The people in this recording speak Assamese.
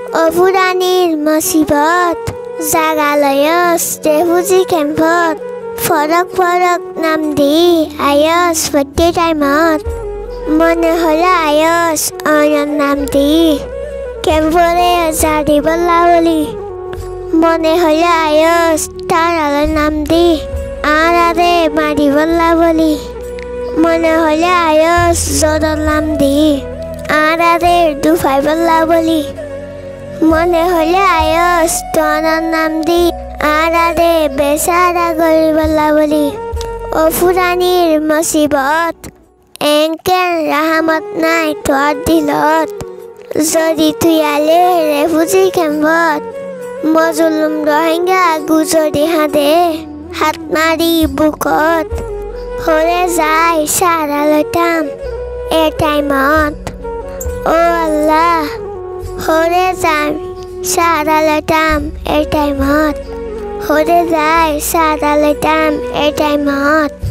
অফুৰাণীৰ মচিবত জাগালয়স ৰেফুজি কেম্পত ফৰক ফৰক নাম দি আয়স প্ৰতি টাইমত মনে হ'লে আয়স অয়ন নাম দি কেম্পৰে জাৰি বল্লা বুলি মনে হ'লে আয়স তাৰালৈ নাম দি আৰাৰে মাৰি বল্লা বুলি মনে হ'লে আয়স জৰৰ নাম দি আৰাৰে দুফাই বল্লা বুলি মনে হ'লে আয়স তনৰ নাম দি আৰাৰে বেচাৰা কৰি বল্লা বুলি অফুৰাণীৰ মচিবত এংকেৰ ৰাহামত নাই তোৰ দিলত যদি থুয়ালে ৰেফুজি কেম্পত মজলুম ৰহিংগা গুজৰি হাতে হাত মাৰি বুকত হৰে যায় চাৰালৈ টাম টাইমত অ' আল্লাহ হৰে যায় চাৰালৈ টাম টাইমত হৰে যায় চাৰালৈ টাম টাইমত